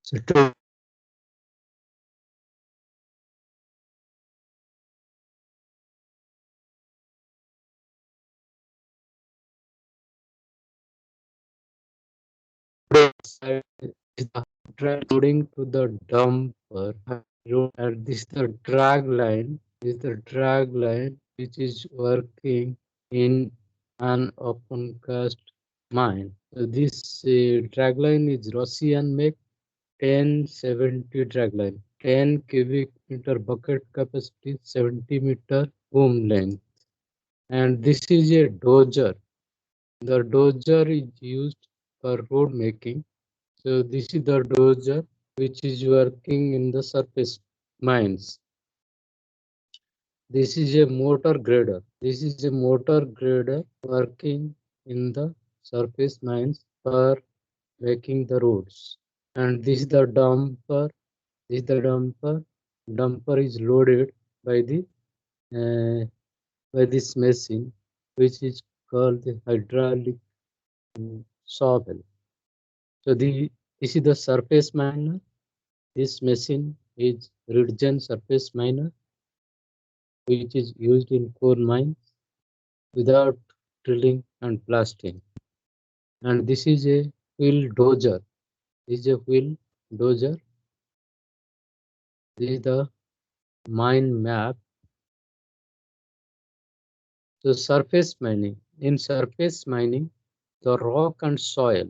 So to side is the drag loading to the dumper. And this is the drag line. This is the drag line which is working in an open cast mine. So this drag line is Russian make 1070 drag line, 10 cubic meter bucket capacity, 70 meter boom length. And this is a dozer. The dozer is used for road making. So this is the dozer which is working in the surface mines. This is a motor grader. This is a motor grader working in the surface mines for making the roads. And this is the dumper. This is the dumper. Dumper is loaded by the by this machine, which is called the hydraulic shovel. So this is the surface miner. This machine is Ridgen surface miner, which is used in coal mines without drilling and blasting. And this is a wheel dozer. This is a wheel dozer. This is the mine map. So surface mining. In surface mining, the rock and soil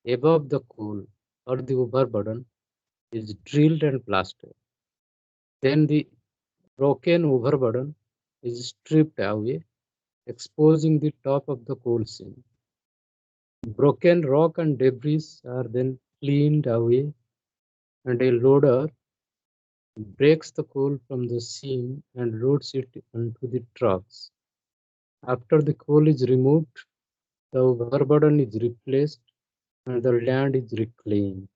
above the coal or the overburden is drilled and blasted. Then the broken overburden is stripped away, exposing the top of the coal seam. Broken rock and debris are then cleaned away, and a loader breaks the coal from the seam and loads it onto the trucks. After the coal is removed, the overburden is replaced and the land is reclaimed.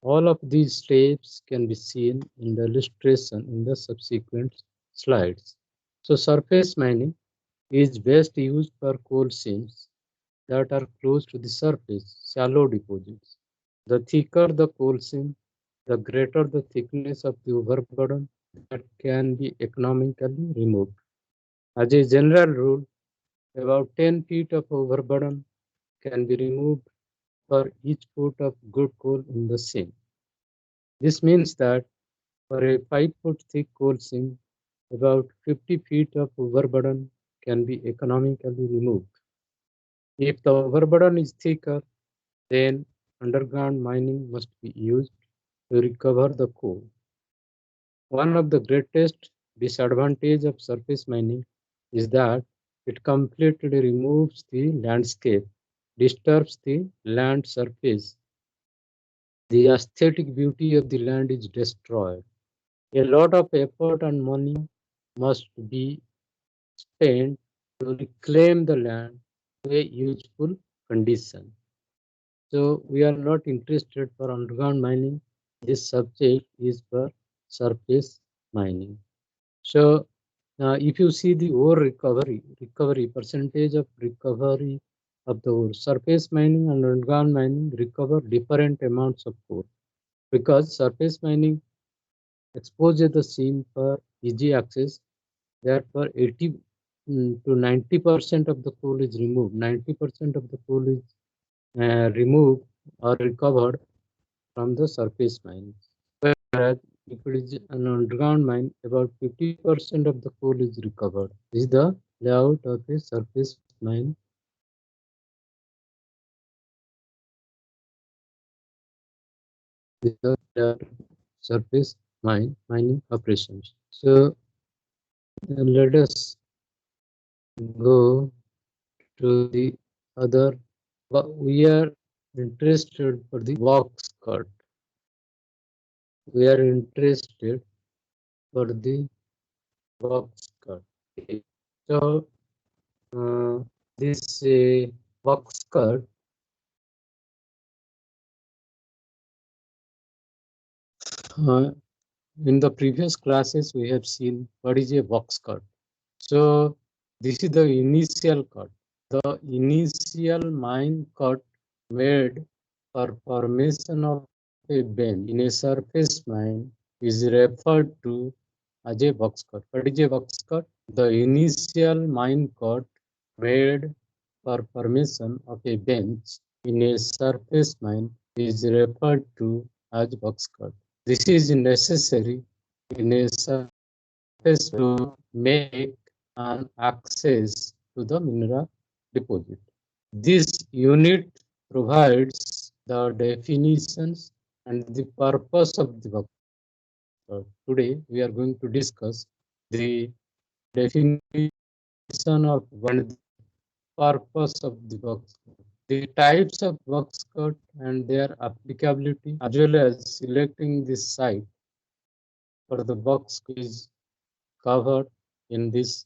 All of these steps can be seen in the illustration in the subsequent slides. So surface mining is best used for coal seams that are close to the surface, shallow deposits. The thicker the coal seam, the greater the thickness of the overburden that can be economically removed. As a general rule, about 10 feet of overburden can be removed for each foot of good coal in the seam. This means that for a 5-foot thick coal seam, about 50 feet of overburden can be economically removed. If the overburden is thicker, then underground mining must be used to recover the coal. One of the greatest disadvantages of surface mining is that it completely removes the landscape, disturbs the land surface. The aesthetic beauty of the land is destroyed. A lot of effort and money must be spent to reclaim the land to a useful condition. So we are not interested for underground mining. This subject is for surface mining. So if you see the ore recovery percentage of recovery of the ore, surface mining and underground mining recover different amounts of ore, because surface mining exposes the seam for easy access. Therefore, 80 to 90% of the coal is removed. 90% of the coal is removed or recovered from the surface mines. Whereas if it is an underground mine, about 50% of the coal is recovered. This is the layout of a surface mine. This is the layout of surface mining operations. So let us go to the other. We are interested for the box cut. We are interested for the box cut. Okay. So this box cut, in the previous classes we have seen what is a box cut. So this is the initial cut, the initial mine cut made for formation of a bench in a surface mine is referred to as a box cut. What is a box cut? The initial mine cut made for formation of a bench in a surface mine is referred to as box cut. This is necessary in a surface to make an access to the mineral deposit. This unit provides the definitions and the purpose of the box cut. Today we are going to discuss the definition of and the purpose of the box cut, the types of box cut and their applicability, as well as selecting the site for the box is covered in this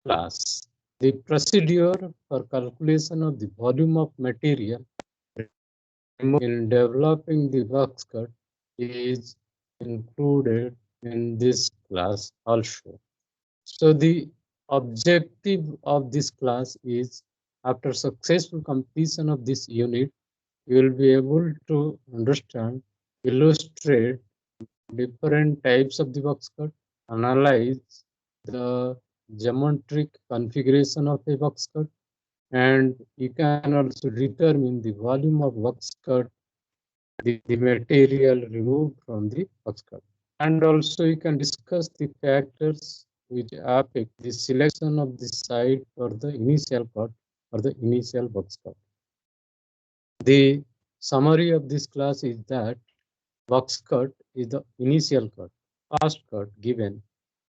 class. The procedure for calculation of the volume of material in developing the box cut is included in this class also. So the objective of this class is, after successful completion of this unit, you will be able to understand, illustrate different types of the box cut, analyze the geometric configuration of a box cut, and you can also determine the volume of box cut, the material removed from the box cut. And also you can discuss the factors which affect the selection of the site for the initial cut or the initial box cut. The summary of this class is that box cut is the initial cut, first cut given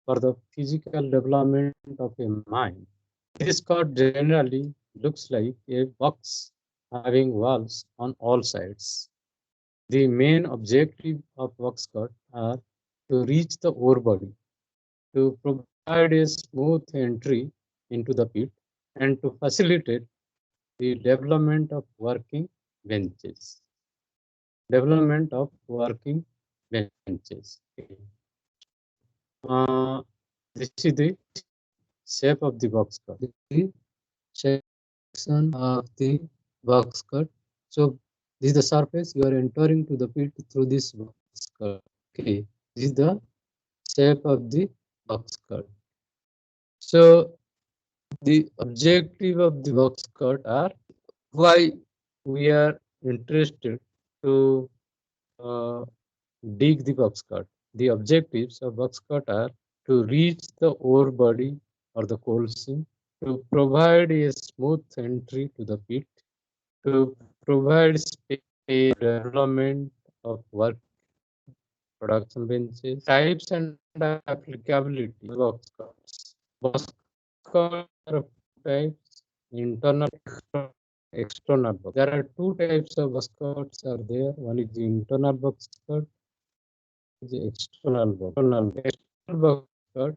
for the physical development of a mine. This cut generally looks like a box having walls on all sides. The main objective of box cut are to reach the ore body, to provide a smooth entry into the pit, and to facilitate the development of working benches. Development of working benches. This is the shape of the box cut. The section of the box cut. So this is the surface you are entering to the pit through this box cut. Okay, this is the shape of the box cut. So the objective of the box cut are why we are interested to dig the box cut. The objectives of box cut are to reach the ore body or the coal seam, to provide a smooth entry to the pit, to provide space development of work production benches, types and applicability of box cuts. Box cuts are of types: internal, external box. There are two types of box cuts are there. One is the internal box cut, the external box. External box cut,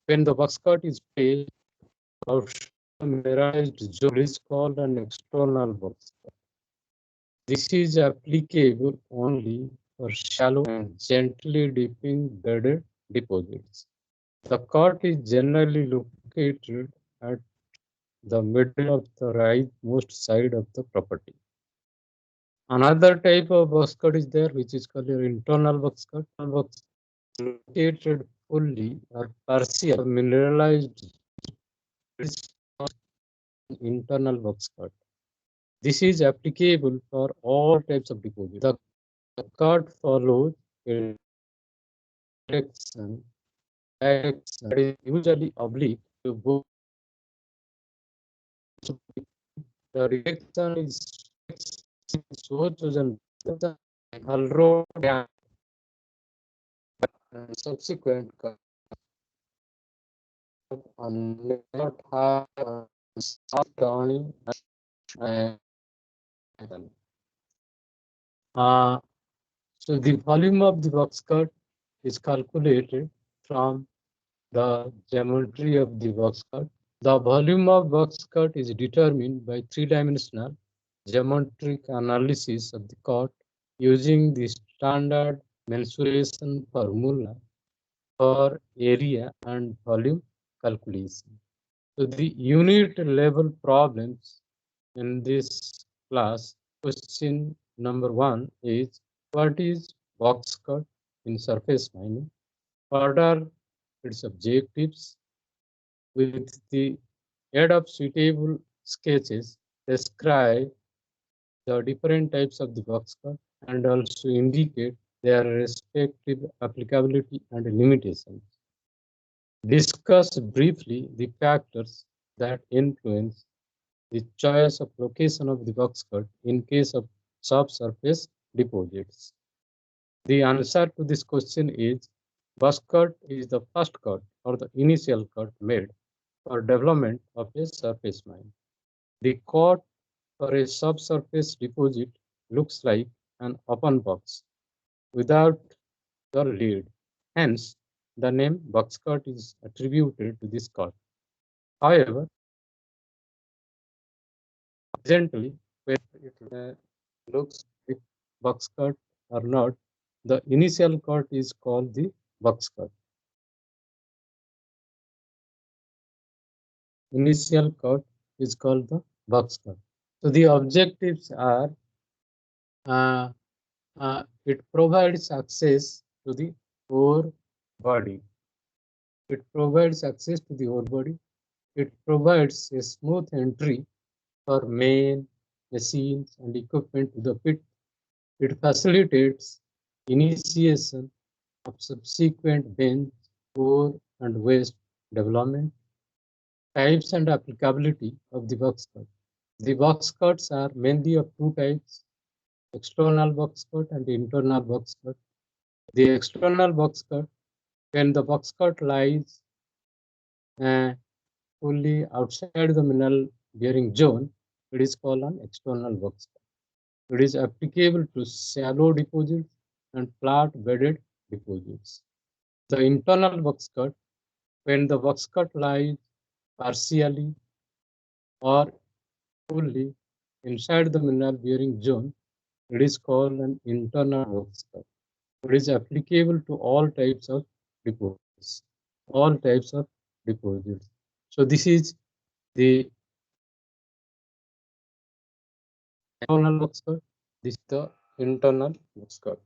when the box cut is placed or mineralized zone is called an external box cut. This is applicable only for shallow and gently dipping bedded deposits. The cut is generally located at the middle of the rightmost side of the property. Another type of box cut is there, which is called your internal box cut. Box located fully or partially mineralized internal box cut. This is applicable for all types of deposits. The cut follows a direction that is usually oblique to both. The direction is so chosen road and subsequent cut on not have downing and so the volume of the box cut is calculated from the geometry of the box cut. The volume of box cut is determined by three-dimensional geometric analysis of the cut using the standard mensuration formula for area and volume calculation. So the unit level problems in this class question Number one is, what is box cut in surface mining? What are its objectives? With the aid of suitable sketches, describe the different types of the box cut and also indicate their respective applicability and limitations. Discuss briefly the factors that influence the choice of location of the box cut in case of subsurface deposits. The answer to this question is, box cut is the first cut or the initial cut made for development of a surface mine. The cut for a subsurface deposit looks like an open box without the lid. Hence, the name box cut is attributed to this cut. However, presently, whether it looks like box cut or not, the initial cut is called the box cut. Initial cut is called the box cut. So the objectives are, uh, it provides access to the ore body. It provides access to the ore body. It provides a smooth entry for men, machines, and equipment to the pit. It facilitates initiation of subsequent bench, ore, and waste development. Types and applicability of the box cut. The box cuts are mainly of two types: external box cut and internal box cut. The external box cut, when the box cut lies uh, fully outside the mineral bearing zone, it is called an external box cut. It is applicable to shallow deposits and flat bedded deposits. The internal box cut, when the box cut lies partially or fully inside the mineral bearing zone, it is called an internal box cut. It is applicable to all types of deposits. All types of deposits. So this is the external box cut. This is the internal box cut.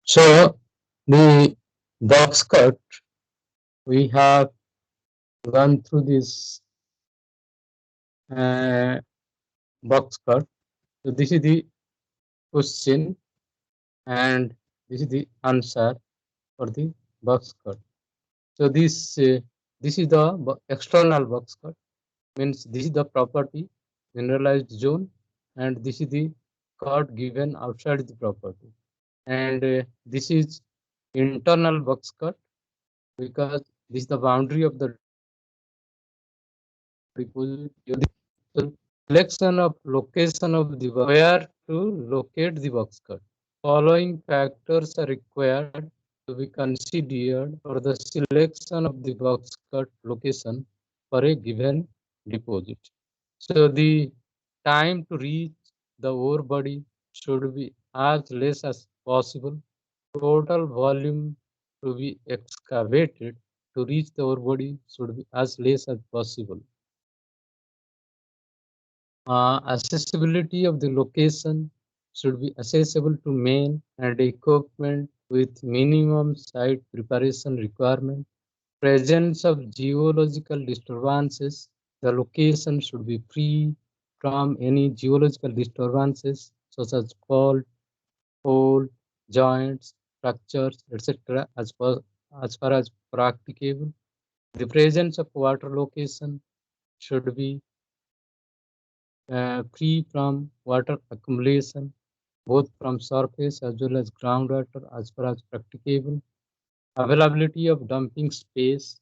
So the box cut, we have gone through this box cut. So this is the question, and this is the answer for the box cut. So this is the external box cut, means this is the property generalized zone, and this is the cut given outside the property, and this is internal box cut because this is the boundary of the deposit. So selection of location of the where to locate the box cut. Following factors are required to be considered for the selection of the box cut location for a given deposit. So the time to reach the ore body should be as less as possible. Total volume to be excavated to reach the ore body should be as less as possible. Accessibility of the location should be accessible to men and equipment with minimum site preparation requirement. Presence of geological disturbances. The location should be free from any geological disturbances such as fault, joints, fractures, etc. As far as practicable. The presence of water location should be free from water accumulation, both from surface as well as groundwater as far as practicable. Availability of dumping space.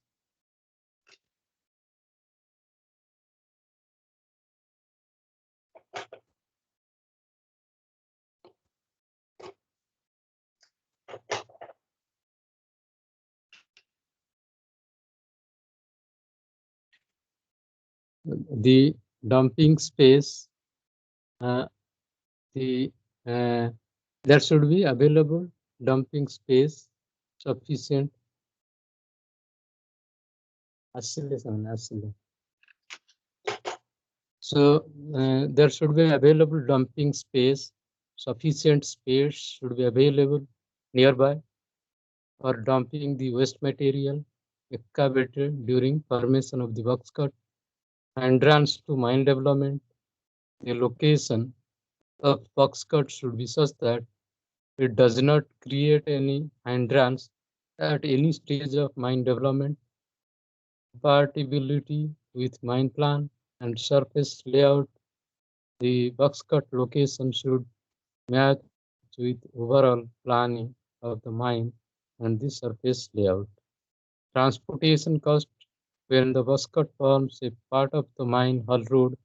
The dumping space, uh, the there should be available dumping space sufficient. So there should be available dumping space. Sufficient space should be available nearby for dumping the waste material excavated during formation of the box cut. Hindrance to mine development. The location of box cut should be such that it does not create any hindrance at any stage of mine development. Compatibility with mine plan and surface layout. The box cut location should match with overall planning of the mine and the surface layout. Transportation cost. When the box cut forms a part of the mine haul road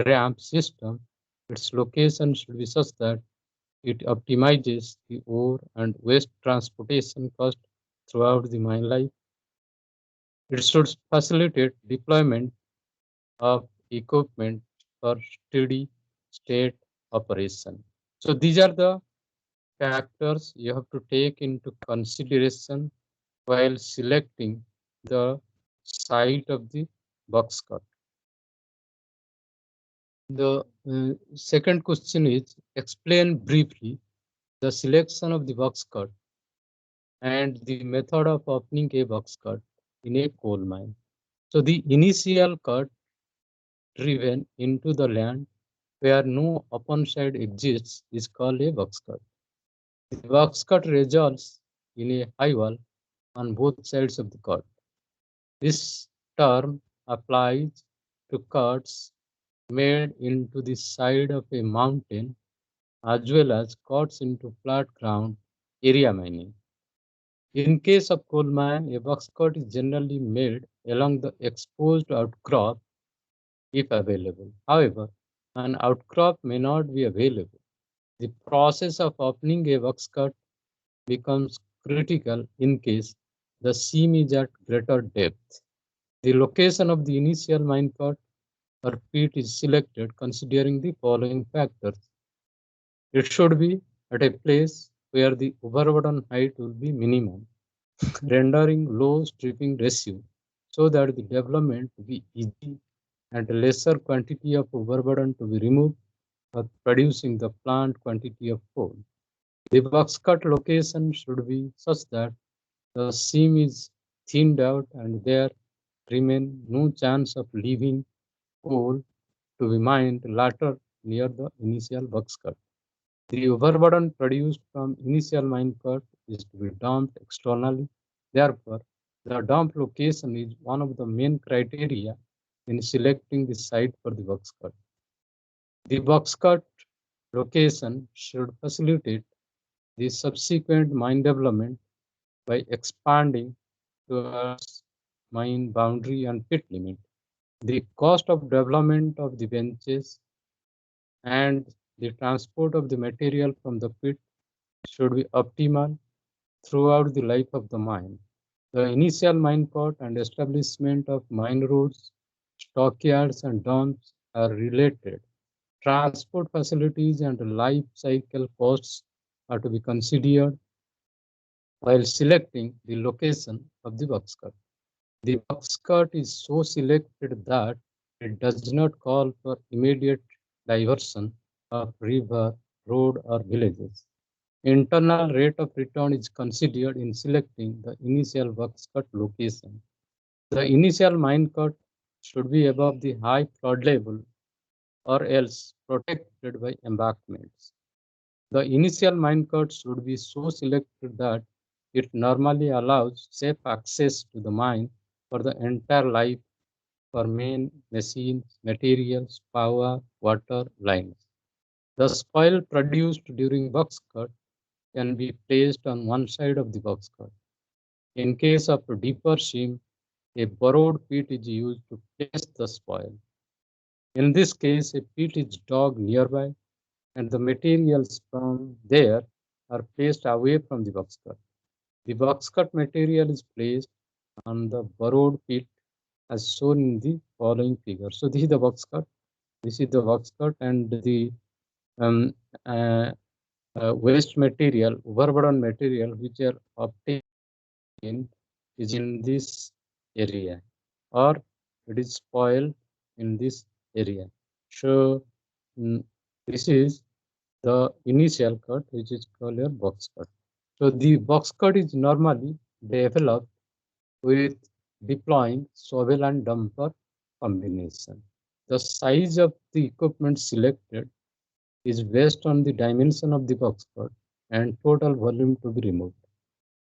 ramp system, its location should be such that it optimizes the ore and waste transportation cost throughout the mine life. It should facilitate deployment of equipment for steady state operation. So these are the factors you have to take into consideration while selecting the site of the box cut. The second question is, explain briefly the selection of the box cut and the method of opening a box cut in a coal mine. So the initial cut driven into the land where no open side exists is called a box cut. The box cut results in a high wall on both sides of the cut. This term applies to cuts made into the side of a mountain as well as cuts into flat ground area mining. In case of coal mine, a box cut is generally made along the exposed outcrop if available. However, an outcrop may not be available. The process of opening a box cut becomes critical in case the seam is at greater depth. The location of the initial mine cut or pit is selected considering the following factors. It should be at a place where the overburden height will be minimum, rendering low stripping ratio so that the development will be easy and lesser quantity of overburden to be removed for producing the planned quantity of coal. The box cut location should be such that the seam is thinned out and there remain no chance of leaving coal to be mined later near the initial box cut. The overburden produced from initial mine cut is to be dumped externally. Therefore, the dump location is one of the main criteria in selecting the site for the box cut. The box cut location should facilitate the subsequent mine development by expanding towards mine boundary and pit limit. The cost of development of the benches and the transport of the material from the pit should be optimal throughout the life of the mine. The initial mine cut and establishment of mine roads, stockyards, and dumps are related. Transport facilities and life cycle costs are to be considered while selecting the location of the box cut. The box cut is so selected that it does not call for immediate diversion of river, road, or villages. Internal rate of return is considered in selecting the initial box cut location. The initial mine cut should be above the high flood level or else protected by embankments. The initial mine cut should be so selected that it normally allows safe access to the mine for the entire life for main machines, materials, power, water lines. The spoil produced during box cut can be placed on one side of the box cut. In case of a deeper seam, a borrowed pit is used to place the spoil. In this case, a pit is dug nearby and the materials from there are placed away from the box cut. The box cut material is placed on the borrowed pit as shown in the following figure. So this is the box cut. This is the box cut, and the um, uh, waste material, overburden material, which are obtained is in this area, or it is spoiled in this area. So this is the initial cut, which is called a box cut. So the box cut is normally developed with deploying shovel and dumper combination. The size of the equipment selected is based on the dimension of the box cut and total volume to be removed.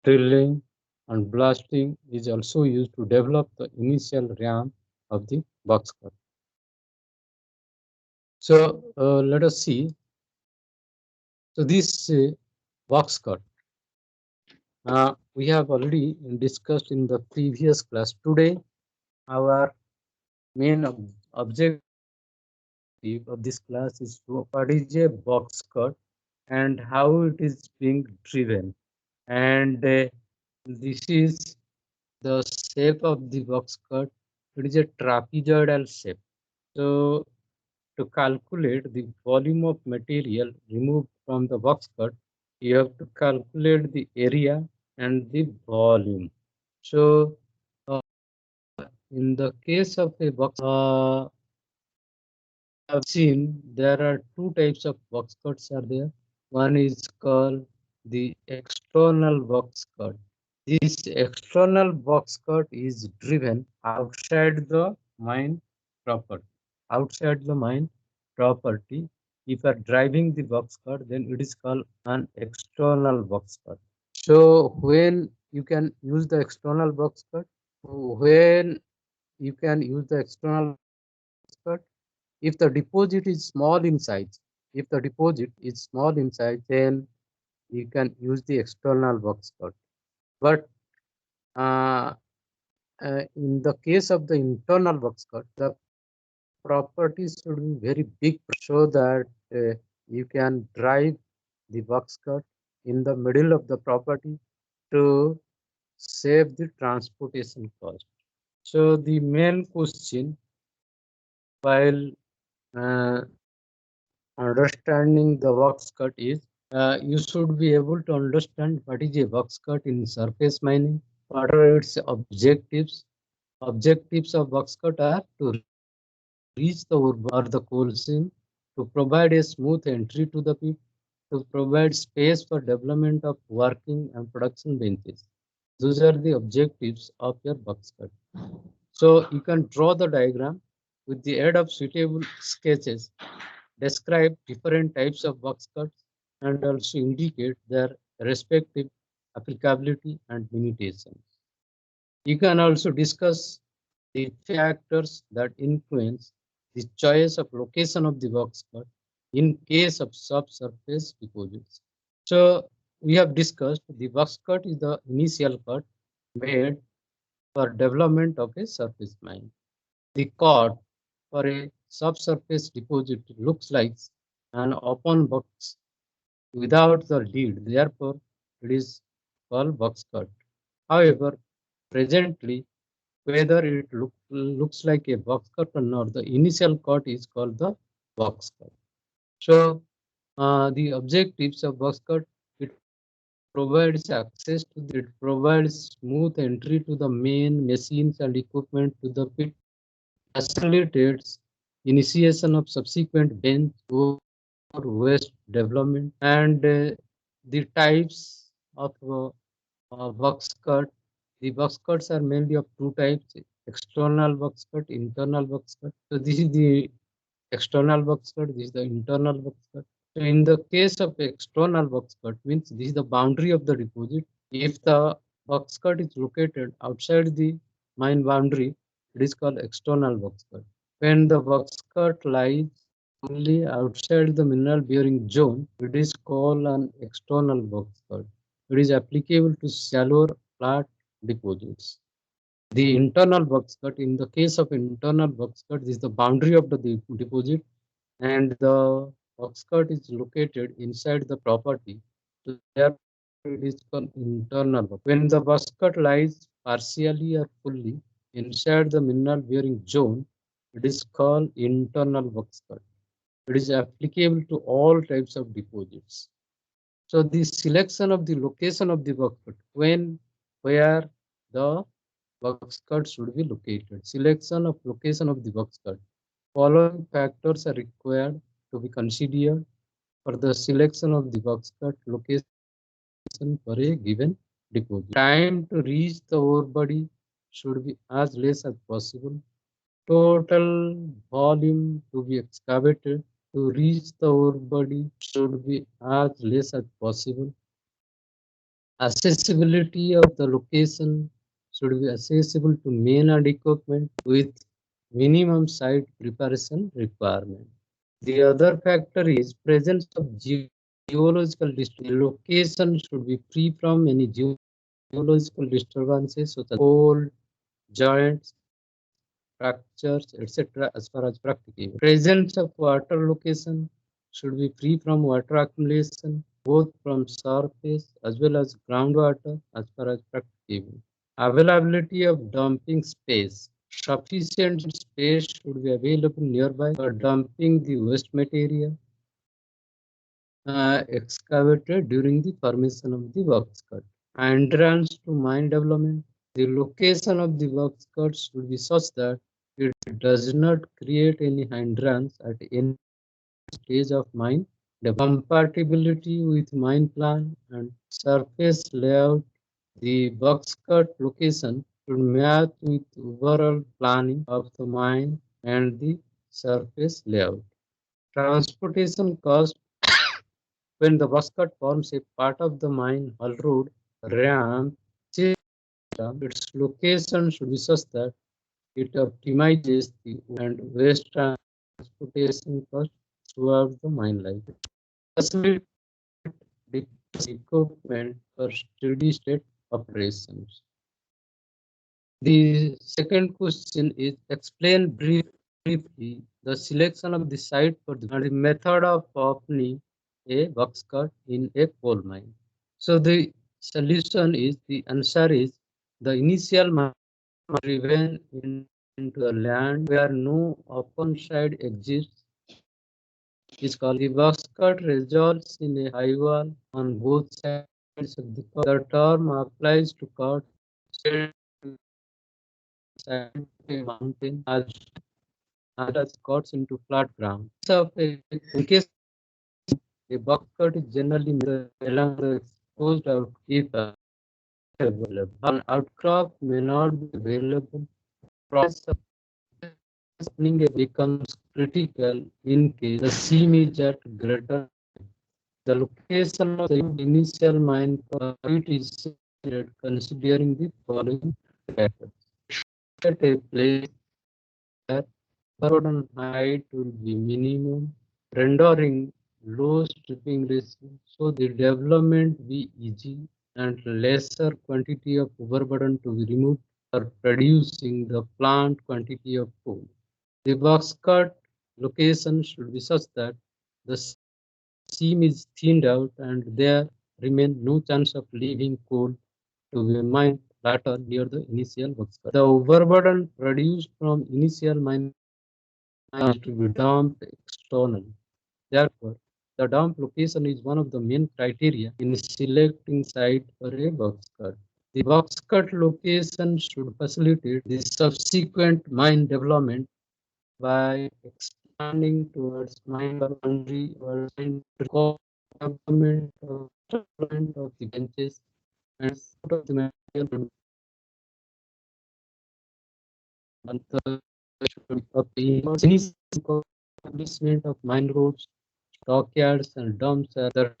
Drilling and blasting is also used to develop the initial ramp of the box cut. So let us see. So this box cut, we have already discussed in the previous class. Today, our main objective of this class is what is a box cut and how it is being driven. And this is the shape of the box cut. It is a trapezoidal shape. So to calculate the volume of material removed from the box cut, you have to calculate the area and the volume. So in the case of a box, I've seen there are two types of box cuts are there. One is called the external box cut. This external box cut is driven outside the mine property. Outside the mine property, if you are driving the box cut, then it is called an external box cut. So when you can use the external box cut, when you can use the external box cut, if the deposit is small in size, then you can use the external box cut. But in the case of the internal box cut, the properties should be very big so that you can drive the box cut in the middle of the property to save the transportation cost. So the main question while uh, understanding the box cut is you should be able to understand what is a box cut in surface mining, what are its objectives. Objectives of box cut are to reach the ore or the coal seam, to provide a smooth entry to the pit, to provide space for development of working and production benches. Those are the objectives of your box cut. So you can draw the diagram with the aid of suitable sketches. Describe different types of box cuts and also indicate their respective applicability and limitations. You can also discuss the factors that influence the choice of location of the box cut in case of subsurface deposits. So we have discussed the box cut is the initial cut made for development of a surface mine. The cut for a subsurface deposit looks like an open box without the lid. Therefore, it is called box cut. However, presently, whether it looks like a box cut or not, the initial cut is called the box cut. So, the objectives of box cut, it provides access to the, it provides smooth entry to the main machines and equipment to the pit, facilitates initiation of subsequent bench or waste development, and the types of box cut. The box cuts are mainly of two types: external box cut, internal box cut. So this is the external box cut. This is the internal box cut. So in the case of external box cut, means this is the boundary of the deposit. If the box cut is located outside the mine boundary, it is called external box cut. When the box cut lies only outside the mineral bearing zone, it is called an external box cut. It is applicable to shallower flat deposits. The internal box cut, in the case of internal box cut, is the boundary of the deposit, and the box cut is located inside the property. So therefore, it is called internal box. When the box cut lies partially or fully inside the mineral bearing zone, it is called internal box cut. It is applicable to all types of deposits. So the selection of the location of the box cut, where the box cut should be located. Selection of location of the box cut. Following factors are required to be considered for the selection of the box cut location for a given deposit. Time to reach the ore body should be as less as possible. Total volume to be excavated to reach the ore body should be as less as possible. Accessibility of the location should be accessible to men and equipment with minimum site preparation requirement. The other factor is presence of geological disturbance. The location should be free from any geological disturbances such as cold, joints, fractures, etc. as far as practicable. Presence of water location should be free from water accumulation, both from surface as well as groundwater as far as practicable. Availability of dumping space. Sufficient space should be available nearby for dumping the waste material excavated during the formation of the box cut. Entrance to mine development. The location of the box cut should be such that it does not create any hindrance at any stage of mine. The compatibility with mine plan and surface layout. The box cut location should match with overall planning of the mine and the surface layout. Transportation cost. When the box cut forms a part of the mine haul road, ramp, system, its location should be such that it optimizes the and waste transportation cost throughout the mine life. Facilitate equipment for steady state operations. The second question is explain briefly the selection of the site for the method of opening a box cut in a coal mine. So the solution is, the answer is, the initial mine driven into the land where no open side exists is called the box cut results in a high wall on both sides of the cut. The term applies to cut side of a mountain as cuts into flat ground. So in case a box cut is generally made along the exposed out if available. An outcrop may not be available. Process of opening becomes critical in case the seam is at greater. The location of the initial mine it is selected considering the following factors. At a place where burden height will be minimum, rendering low stripping ratio, so the development be easy and lesser quantity of overburden to be removed for producing the plant quantity of coal. The box cut location should be such that the seam is thinned out and there remain no chance of leaving coal to be mined later near the initial box cut. The overburden produced from initial mine is to be dumped externally. Therefore, the dump location is one of the main criteria in selecting site for a box cut. The box cut location should facilitate the subsequent mine development by expanding towards mine boundary or development of the benches and of the material establishment of mine roads, stockyards, and dumps are the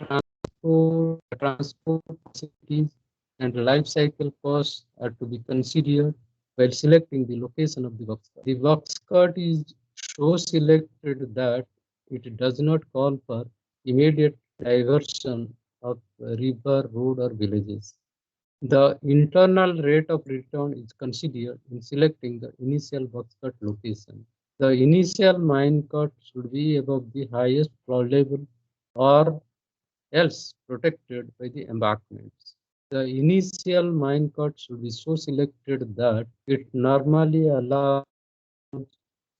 transport facilities and life cycle costs are to be considered while selecting the location of the box cut. The box cut is so selected that it does not call for immediate diversion of river, road, or villages. The internal rate of return is considered in selecting the initial box cut location. The initial mine cut should be above the highest floor level or else protected by the embankments. The initial mine cut should be so selected that it normally allows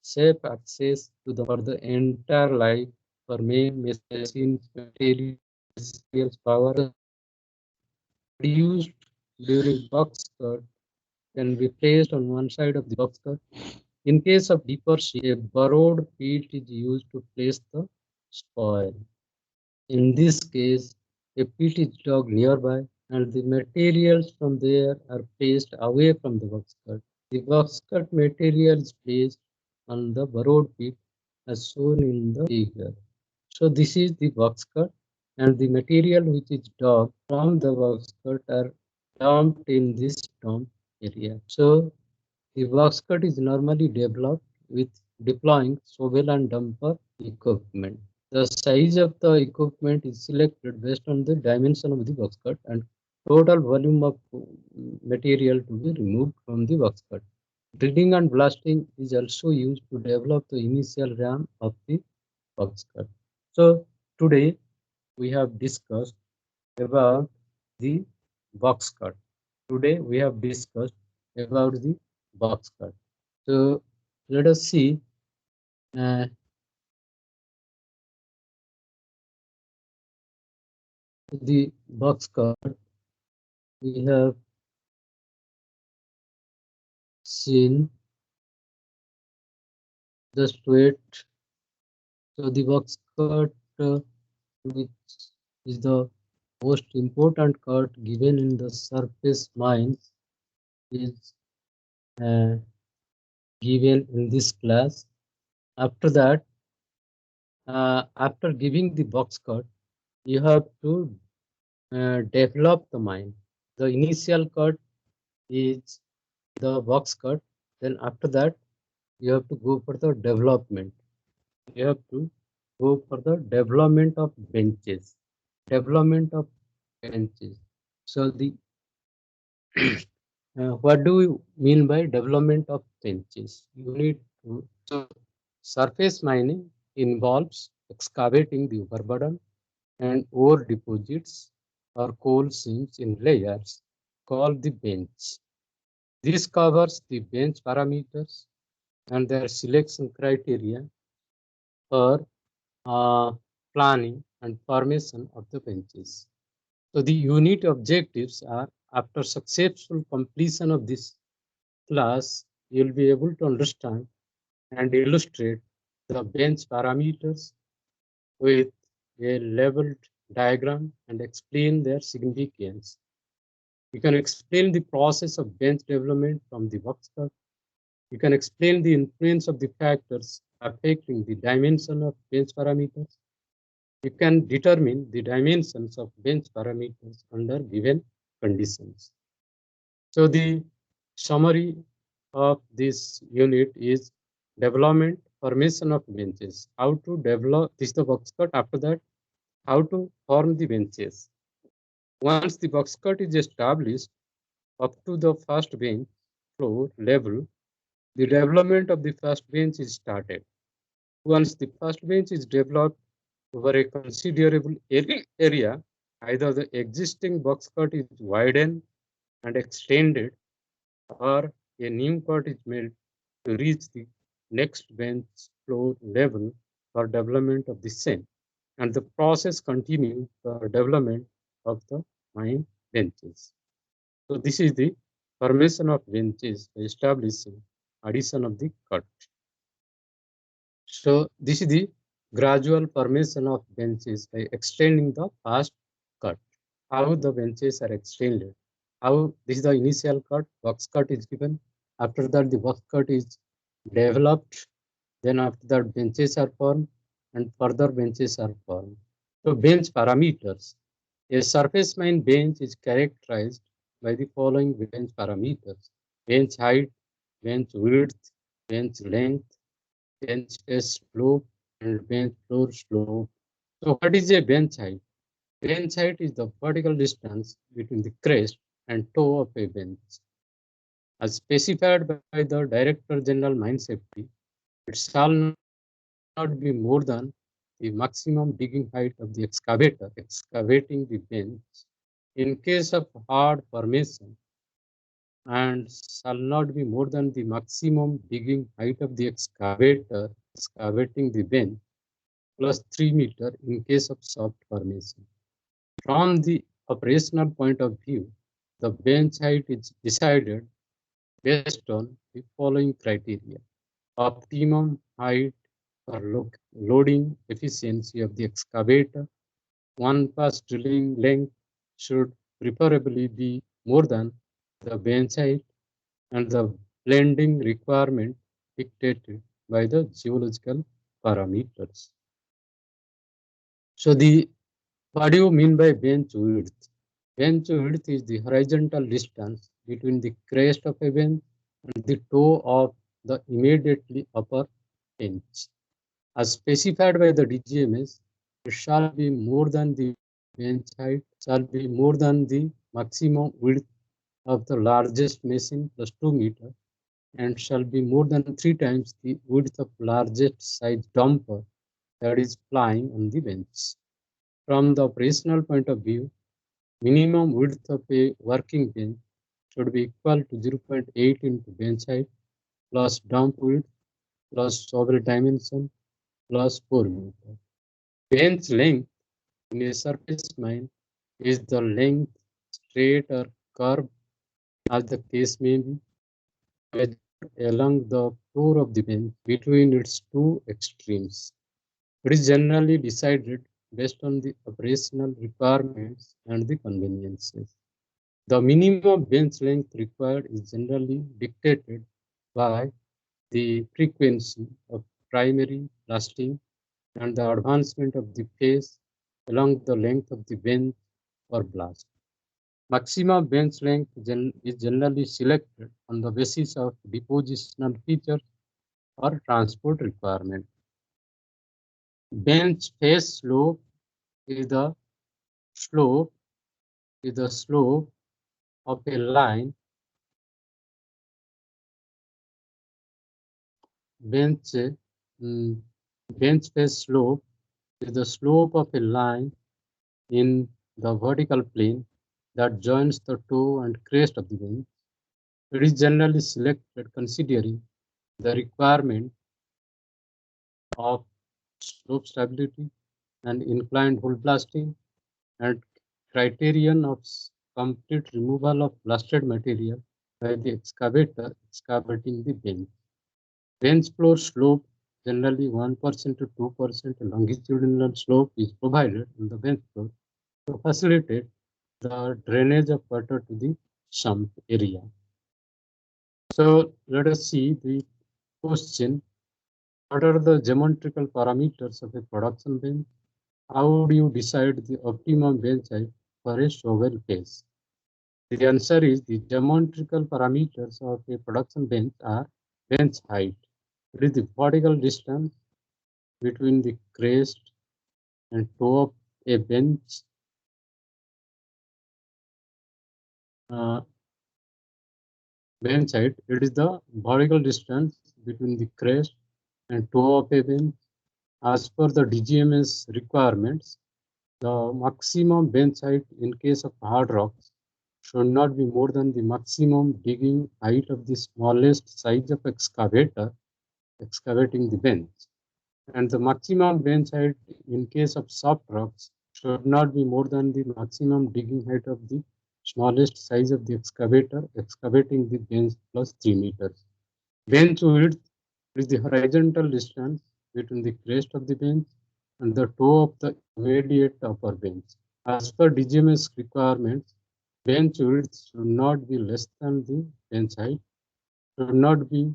safe access to the for the entire life for main machines, materials, power produced during box cut can be placed on one side of the box cut. In case of deeper sea, a borrowed pit is used to place the spoil. In this case, a pit is dug nearby and the materials from there are placed away from the box cut. The box cut material is placed on the borrowed pit as shown in the figure. So this is the box cut and the material which is dug from the box cut are dumped in this dump area. So the box cut is normally developed with deploying shovel and dumper equipment. The size of the equipment is selected based on the dimension of the box cut and total volume of material to be removed from the box cut. Drilling and blasting is also used to develop the initial ram of the box cut. So today we have discussed about the box cut. Today we have discussed about the box cut. So let us see the box cut. We have seen just wait. So the box cut, which is the most important cut given in the surface mines, is given in this class. After that, after giving the box cut, you have to develop the mine. The initial cut is the box cut. Then after that, you have to go for the development. You have to go for the development of benches. Development of benches. So the what do you mean by development of benches? You need to. So surface mining involves excavating the overburden and ore deposits or coal seams in layers called the bench. This covers the bench parameters and their selection criteria for planning and formation of the benches. So the unit objectives are after successful completion of this class, you'll be able to understand and illustrate the bench parameters with a labeled diagram and explain their significance. You can explain the process of bench development from the box cut. You can explain the influence of the factors affecting the dimension of bench parameters. You can determine the dimensions of bench parameters under given conditions. So the summary of this unit is development, formation of benches. How to develop, this is the box cut. After that, how to form the benches. Once the box cut is established up to the first bench floor level, the development of the first bench is started. Once the first bench is developed over a considerable area, either the existing box cut is widened and extended, or a new cut is made to reach the next bench floor level for development of the same. And the process continues for development of the main benches. So this is the formation of benches by establishing addition of the cut. So this is the gradual formation of benches by extending the first cut. How the benches are extended. How this is the initial cut, box cut is given. After that, the box cut is developed. Then after that, benches are formed and further benches are formed. So bench parameters. A surface mine bench is characterized by the following bench parameters: bench height, bench width, bench length, bench face slope, and bench floor slope. So what is a bench height? Bench height is the vertical distance between the crest and toe of a bench. As specified by the Director General Mine Safety, it shall not be more than the maximum digging height of the excavator excavating the bench. In case of hard formation, and shall not be more than the maximum digging height of the excavator excavating the bench plus 3 meter in case of soft formation. From the operational point of view, the bench height is decided based on the following criteria: optimum height for loading efficiency of the excavator. One pass drilling length should preferably be more than the bench height, and the blending requirement dictated by the geological parameters. So what do you mean by bench width? Bench width is the horizontal distance between the crest of a bench and the toe of the immediately upper bench. As specified by the DGMS, it shall be more than the bench height, shall be more than the maximum width of the largest machine plus 2 meter, and shall be more than 3 times the width of largest size dumper that is plying on the bench. From the operational point of view, minimum width of a working bench should be equal to 0.8 into bench height plus dump width plus shovel dimension plus 4 meter. Bench length in a surface mine is the length, straight or curved as the case may be, along the floor of the bench between its two extremes. It is generally decided based on the operational requirements and the conveniences. The minimum bench length required is generally dictated by the frequency of primary blasting and the advancement of the phase along the length of the bench or blast. Maximum bench length is generally selected on the basis of depositional features or transport requirement. Bench face slope is the slope of a line. Bench bench face slope is the slope of a line in the vertical plane that joins the toe and crest of the bench. It is generally selected considering the requirement of slope stability and inclined hole blasting and criterion of complete removal of blasted material by the excavator excavating the bench. Bench floor slope, generally 1% to 2% longitudinal slope, is provided on the bench floor to facilitate the drainage of water to the sump area. So let us see the question: what are the geometrical parameters of a production bench? How would you decide the optimum bench height for a shovel face? The answer is the geometrical parameters of a production bench are bench height. It is the vertical distance between the crest and toe of a bench bench height. It is the vertical distance between the crest and toe of a bench. As per the DGMS requirements, the maximum bench height in case of hard rocks should not be more than the maximum digging height of the smallest size of excavator excavating the bench. And the maximum bench height in case of soft rocks should not be more than the maximum digging height of the smallest size of the excavator excavating the bench plus 3 meters. Bench width is the horizontal distance between the crest of the bench and the toe of the immediate upper bench. As per DGMS requirements, bench width should not be less than the bench height, should not be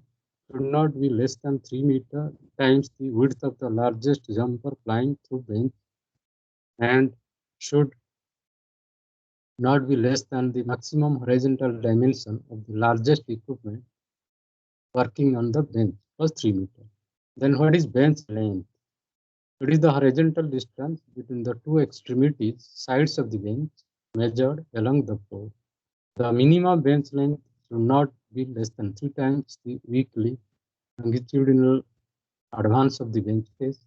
less than 3 meters times the width of the largest jumper flying through bench, and should not be less than the maximum horizontal dimension of the largest equipment working on the bench plus 3 meters. Then what is bench length? It is the horizontal distance between the two extremities sides of the bench measured along the floor. The minimum bench length should not be less than 3 times the weekly longitudinal advance of the bench face,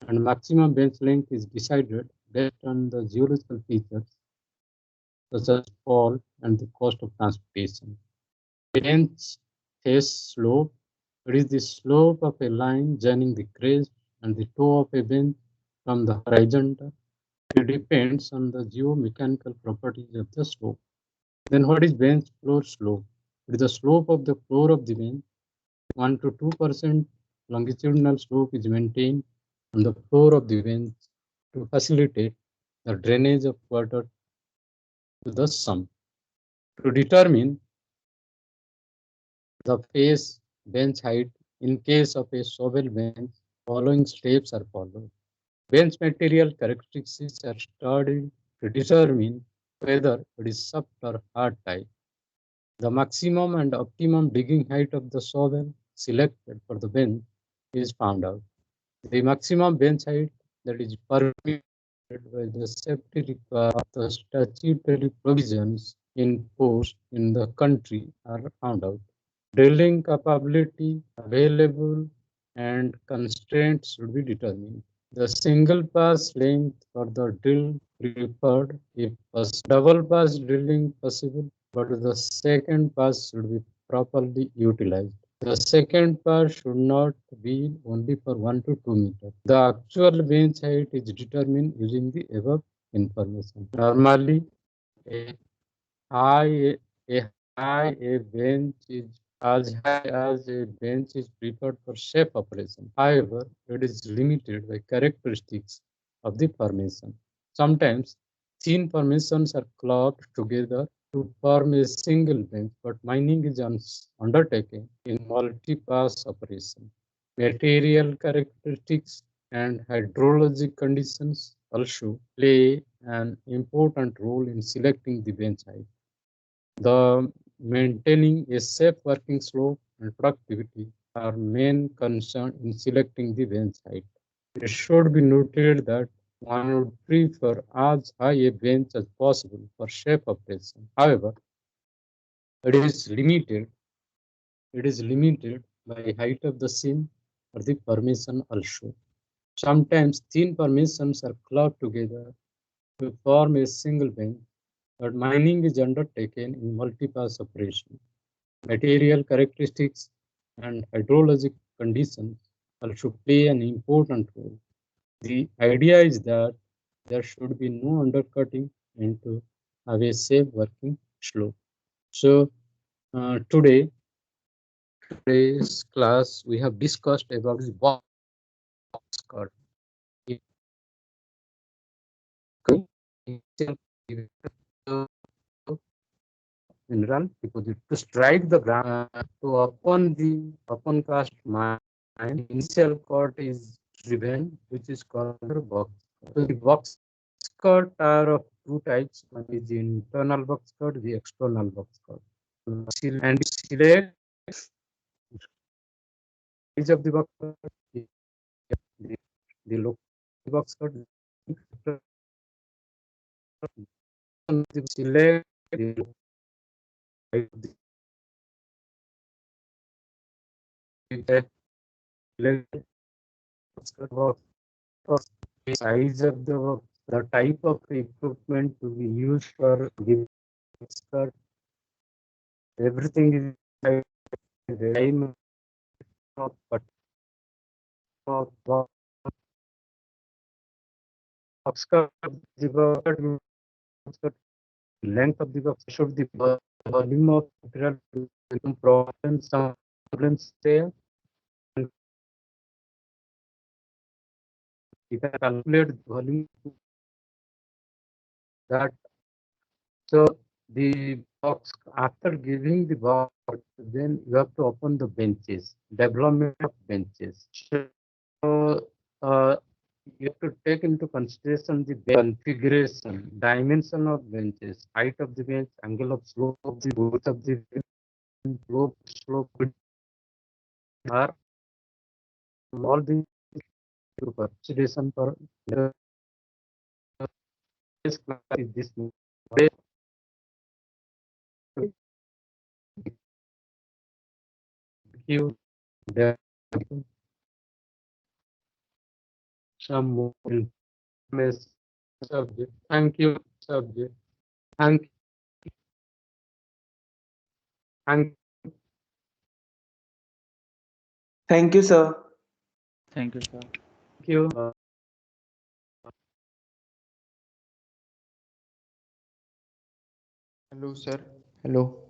and maximum bench length is decided based on the geological features such as fall and the cost of transportation. Bench face slope. It is the slope of a line joining the crest and the toe of a bench from the horizontal. It depends on the geomechanical properties of the slope. Then what is bench floor slope? It is the slope of the floor of the bench. 1 to 2% longitudinal slope is maintained on the floor of the bench to facilitate the drainage of water to the sump. To determine the face bench height in case of a shovel bench, following steps are followed. Bench material characteristics are studied to determine whether it is soft or hard type. The maximum and optimum digging height of the shovel selected for the bench is found out. The maximum bench height that is permitted by the safety requirements of the statutory provisions in force in the country are found out. Drilling capability available and constraints should be determined. The single pass length for the drill preferred if double pass drilling possible, but the second pass should be properly utilized. The second pass should not be only for 1 to 2 meters. The actual bench height is determined using the above information. Normally, a high a bench is as high as a bench is preferred for safe operation. However, it is limited by characteristics of the formation. Sometimes thin formations are clubbed together to form a single bench, but mining is undertaken in multi-pass operation. Material characteristics and hydrologic conditions also play an important role in selecting the bench height. The maintaining a safe working slope and productivity are main concern in selecting the bench height. It should be noted that one would prefer as high a bench as possible for safe operation. However, it is limited. It is limited by height of the seam or the formation also. Sometimes thin formations are clubbed together to form a single bench, but mining is undertaken in multi-pass operation. Material characteristics and hydrologic conditions also play an important role. The idea is that there should be no undercutting and to have a safe working slope. So today's class we have discussed about the box cut. Mineral deposit to strike the ground to open cast mine initial cut is driven, which is called box So the box cut are of two types. One is the internal box cut, the external box cut. And select size of the box cut, the local box cut, select the size of the type of equipment to be used for the box cut. Everything is the time of box cut, the box cut, length of the box should the volume of material problems there. And you can calculate the volume that. So the box, after giving the box, then you have to open the benches, development of benches. So you have to take into consideration the configuration, dimension of benches, height of the bench, angle of slope of the width of the bench, slope are all the consideration for this class is this. You there some more information subject. Thank you, subject. Thank thank Thank you, sir. Thank you, sir. you. Hello, sir. Hello.